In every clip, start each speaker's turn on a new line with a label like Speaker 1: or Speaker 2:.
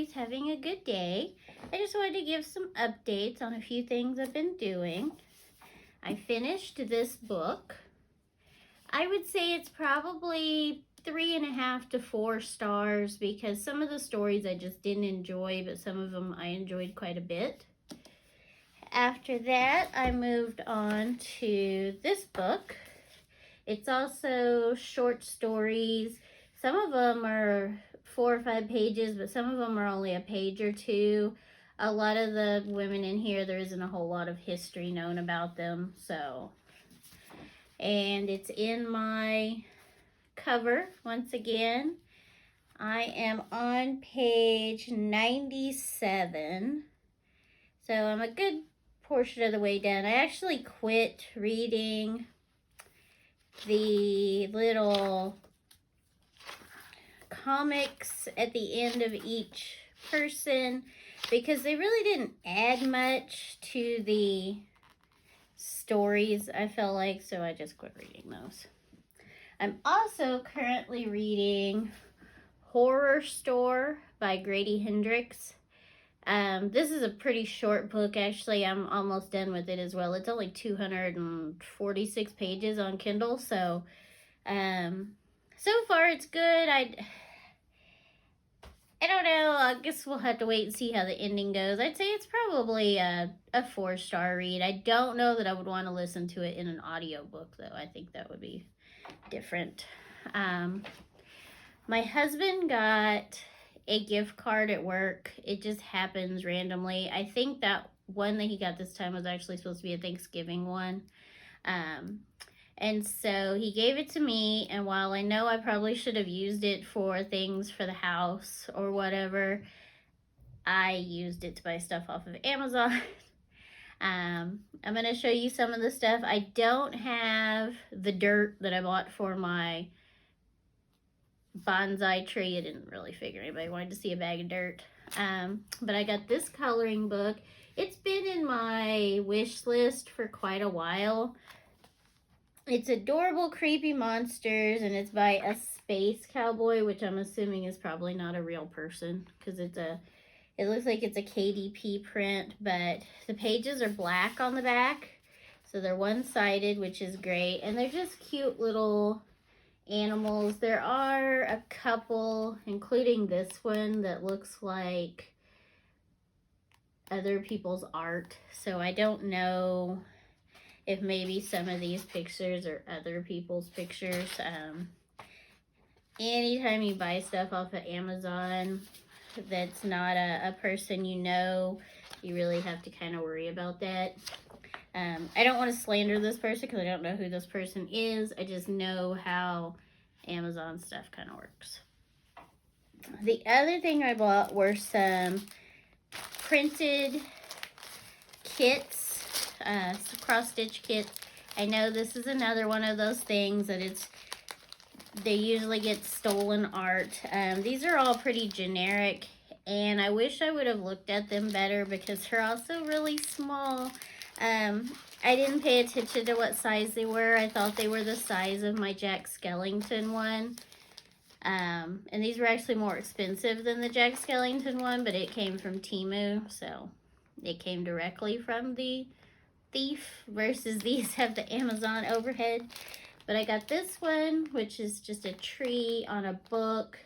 Speaker 1: everybody's having a good day. I just wanted to give some updates on a few things I've been doing. I finished this book. I would say it's probably 3.5 to 4 stars because some of the stories I just didn't enjoy, but some of them I enjoyed quite a bit. After that, I moved on to this book. It's also short stories. Some of them are 4 or 5 pages, but some of them are only a page or two. A lot of the women in here, there isn't a whole lot of history known about them, so. And it's in my cover once again. I am on page 97. So I'm a good portion of the way done. I actually quit reading the little comics at the end of each person because they really didn't add much to the stories, I felt like, so I just quit reading those. I'm also currently reading Horror Store by Grady Hendrix. This is a pretty short book, actually. I'm almost done with it as well. It's only 246 pages on Kindle, so so far it's good. I don't know. I guess we'll have to wait and see how the ending goes. I'd say it's probably a 4-star read. I don't know that I would want to listen to it in an audiobook, though. I think that would be different. My husband got a gift card at work. It just happens randomly. I think that one that he got this time was actually supposed to be a Thanksgiving one. And so he gave it to me, and while I know I probably should have used it for things for the house or whatever, I used it to buy stuff off of Amazon. I'm going to show you some of the stuff. I don't have the dirt that I bought for my bonsai tree. I didn't really figure anybody wanted to see a bag of dirt. But I got this coloring book. It's been in my wish list for quite a while. It's Adorable Creepy Monsters, and it's by a space cowboy, which I'm assuming is probably not a real person because it looks like it's a KDP print, but the pages are black on the back, so they're one-sided, which is great, and they're just cute little animals. There are a couple, including this one, that looks like other people's art, so I don't know if maybe some of these pictures are other people's pictures. Anytime you buy stuff off of Amazon that's not a person you know, you really have to kind of worry about that. I don't want to slander this person because I don't know who this person is. I just know how Amazon stuff kind of works. The other thing I bought were some printed kits, cross-stitch kits. I know this is another one of those things that they usually get stolen art. These are all pretty generic, and I wish I would have looked at them better because they're also really small. I didn't pay attention to what size they were. I thought they were the size of my Jack Skellington one. And these were actually more expensive than the Jack Skellington one, but it came from Temu, so it came directly from the thief versus these have the Amazon overhead. But I got this one, which is just a tree on a book.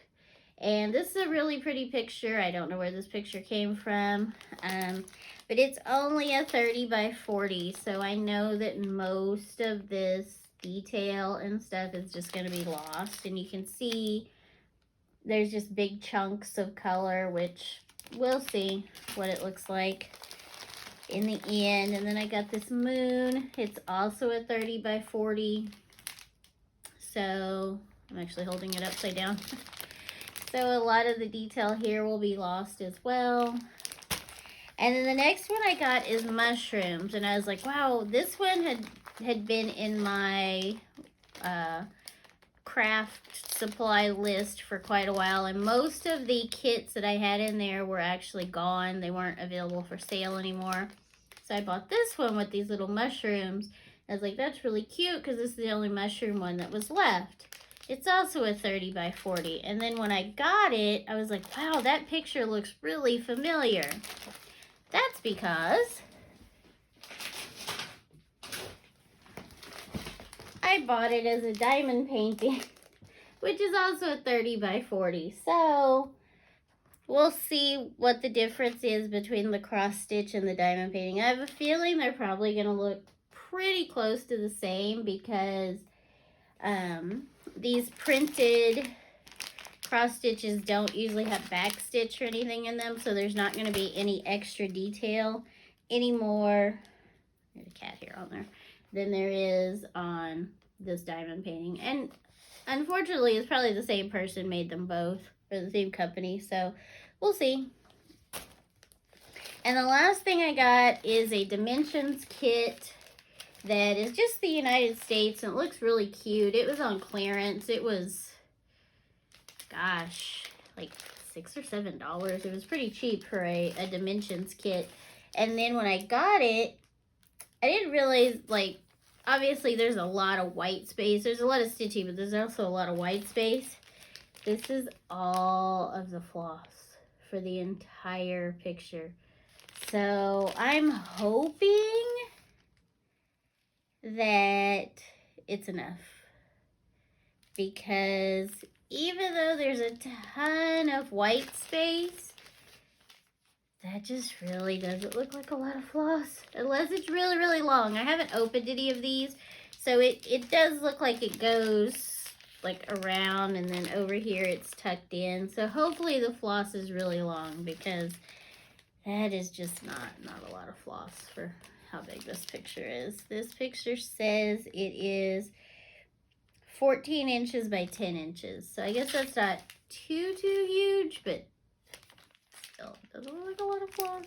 Speaker 1: And this is a really pretty picture. I don't know where this picture came from. But it's only a 30 by 40. So I know that most of this detail and stuff is just going to be lost. And you can see there's just big chunks of color, which we'll see what it looks like in the end. And then I got this moon. It's also a 30 by 40. So I'm actually holding it upside down. So a lot of the detail here will be lost as well. And then the next one I got is mushrooms. And I was like, wow, this one had been in my craft supply list for quite a while. And most of the kits that I had in there were actually gone. They weren't available for sale anymore. So I bought this one with these little mushrooms. I was like, that's really cute because this is the only mushroom one that was left. It's also a 30 by 40. And then when I got it, I was like, wow, that picture looks really familiar. That's because I bought it as a diamond painting, which is also a 30 by 40. So we'll see what the difference is between the cross stitch and the diamond painting. I have a feeling they're probably going to look pretty close to the same because these printed cross stitches don't usually have back stitch or anything in them, so there's not going to be any extra detail anymore. There's a cat hair on there than there is on this diamond painting. And unfortunately, it's probably the same person made them both, or the same company, so we'll see. And the last thing I got is a dimensions kit that is just the United States, and it looks really cute. It was on clearance. It was, gosh, like $6 or $7. It was pretty cheap for a dimensions kit. And then when I got it, I didn't realize, like, obviously there's a lot of white space. There's a lot of stitching, but there's also a lot of white space. This is all of the floss for the entire picture. So I'm hoping that it's enough, because even though there's a ton of white space, that just really doesn't look like a lot of floss, unless it's really, really long. I haven't opened any of these, so it does look like it goes like around, and then over here it's tucked in. So hopefully the floss is really long, because that is just not a lot of floss for how big this picture is. This picture says it is 14 inches by 10 inches. So I guess that's not too huge, but still, it doesn't look like a lot of floss.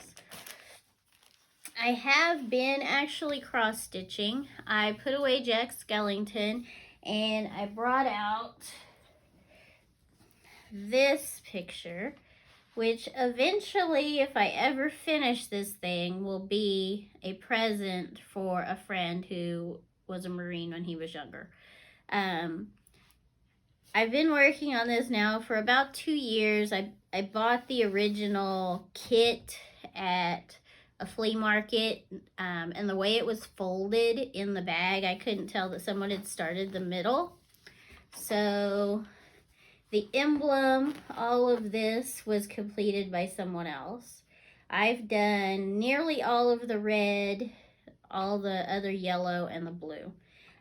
Speaker 1: I have been actually cross stitching. I put away Jack Skellington, and I brought out this picture, which eventually, if I ever finish this thing, will be a present for a friend who was a Marine when he was younger. I've been working on this now for about 2 years. I bought the original kit at a flea market, and the way it was folded in the bag, I couldn't tell that someone had started the middle. So the emblem, all of this was completed by someone else. I've done nearly all of the red, all the other yellow, and the blue.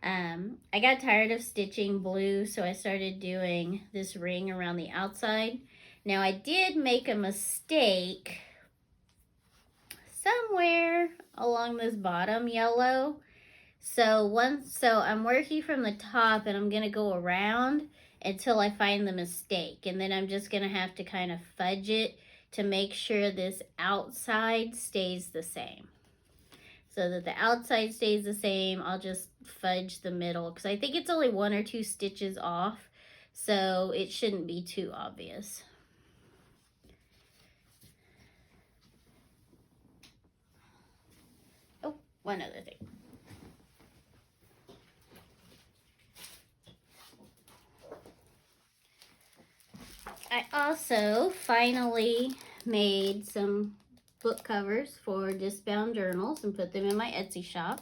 Speaker 1: I got tired of stitching blue, so I started doing this ring around the outside. Now, I did make a mistake somewhere along this bottom yellow. So I'm working from the top, and I'm going to go around until I find the mistake. And then I'm just going to have to kind of fudge it to make sure this outside stays the same. So that the outside stays the same, I'll just fudge the middle, because I think it's only 1 or 2 stitches off, so it shouldn't be too obvious. Oh, one other thing. I also finally made some book covers for discbound journals and put them in my Etsy shop.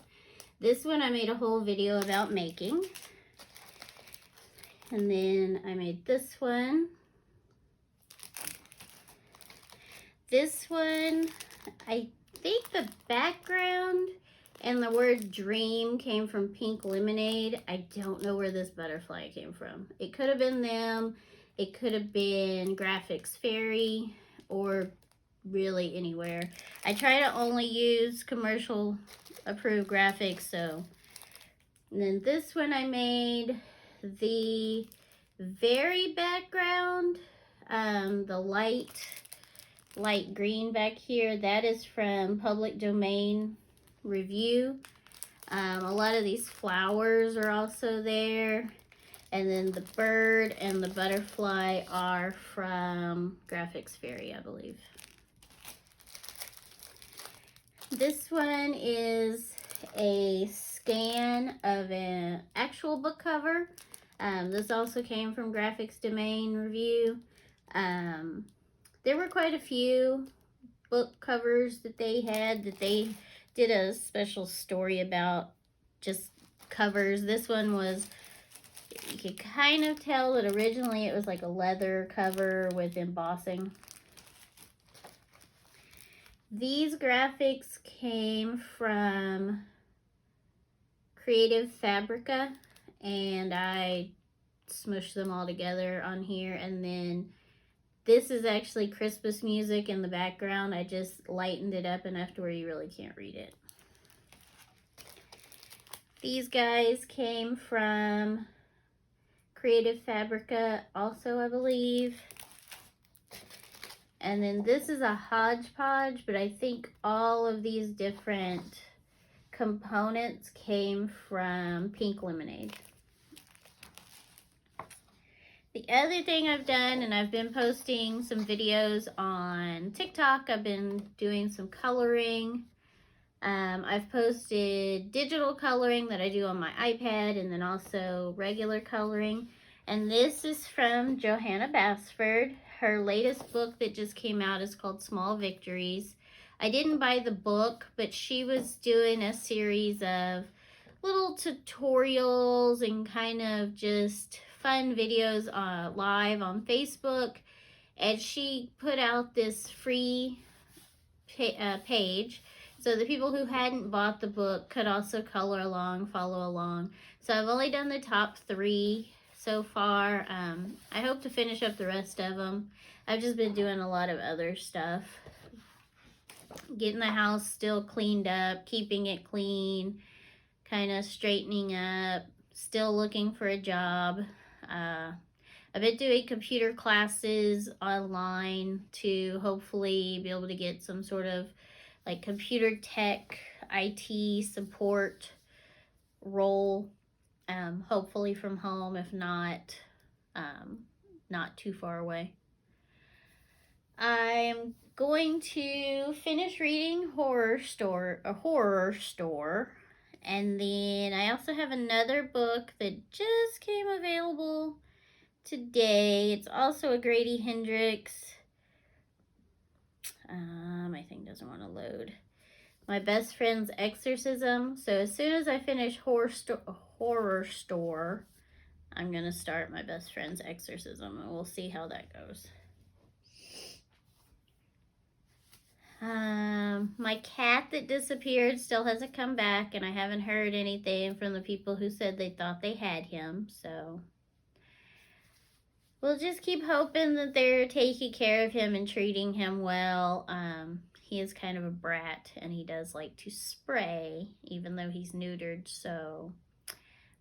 Speaker 1: This one I made a whole video about making. And then I made this one. This one, I think the background and the word dream came from Pink Lemonade. I don't know where this butterfly came from. It could have been them. It could have been Graphics Fairy, or really anywhere. I try to only use commercial approved graphics. So, and then this one I made the very background, the light green back here, that is from Public Domain Review. A lot of these flowers are also there. And then the bird and the butterfly are from Graphics Fairy, I believe. This one is a scan of an actual book cover. This also came from Graphics Domain Review. There were quite a few book covers that they had that they did a special story about, just covers. This one was, you could kind of tell that originally it was like a leather cover with embossing. These graphics came from Creative Fabrica, and I smushed them all together on here. And then this is actually Christmas music in the background. I just lightened it up enough to where you really can't read it. These guys came from Creative Fabrica also, I believe. And then this is a hodgepodge, but I think all of these different components came from Pink Lemonade. The other thing I've done, and I've been posting some videos on TikTok, I've been doing some coloring. I've posted digital coloring that I do on my iPad, and then also regular coloring. And this is from Johanna Basford. Her latest book that just came out is called Small Victories. I didn't buy the book, but she was doing a series of little tutorials and kind of just fun videos live on Facebook. And she put out this free page, so the people who hadn't bought the book could also color along, follow along. So I've only done the top 3 so far. I hope to finish up the rest of them. I've just been doing a lot of other stuff. Getting the house still cleaned up, keeping it clean, kind of straightening up, still looking for a job. I've been doing computer classes online to hopefully be able to get some sort of like computer tech, IT support role, hopefully from home, if not, not too far away. I'm going to finish reading Horror Store, and then I also have another book that just came available today. It's also a Grady Hendrix. My thing doesn't want to load. My Best Friend's Exorcism. So as soon as I finish Horror Store, I'm going to start My Best Friend's Exorcism, and we'll see how that goes. My cat that disappeared still hasn't come back, and I haven't heard anything from the people who said they thought they had him, so we'll just keep hoping that they're taking care of him and treating him well. He is kind of a brat, and he does like to spray, even though he's neutered, so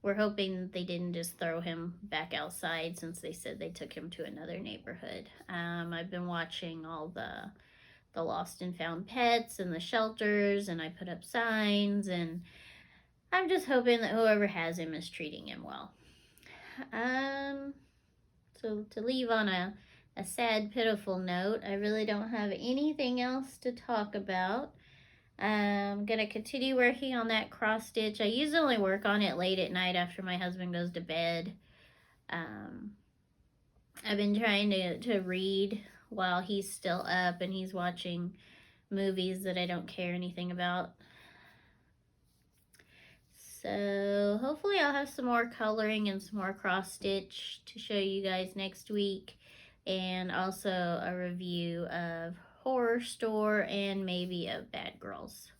Speaker 1: we're hoping that they didn't just throw him back outside, since they said they took him to another neighborhood. I've been watching all the lost and found pets and the shelters, and I put up signs, and I'm just hoping that whoever has him is treating him well. So to leave on a sad, pitiful note, I really don't have anything else to talk about. I'm going to continue working on that cross stitch. I usually only work on it late at night after my husband goes to bed. I've been trying to read while he's still up and he's watching movies that I don't care anything about. So hopefully I'll have some more coloring and some more cross stitch to show you guys next week, and also a review of Horror Store and maybe of Bad Girls.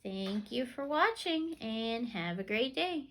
Speaker 1: Thank you for watching, and have a great day.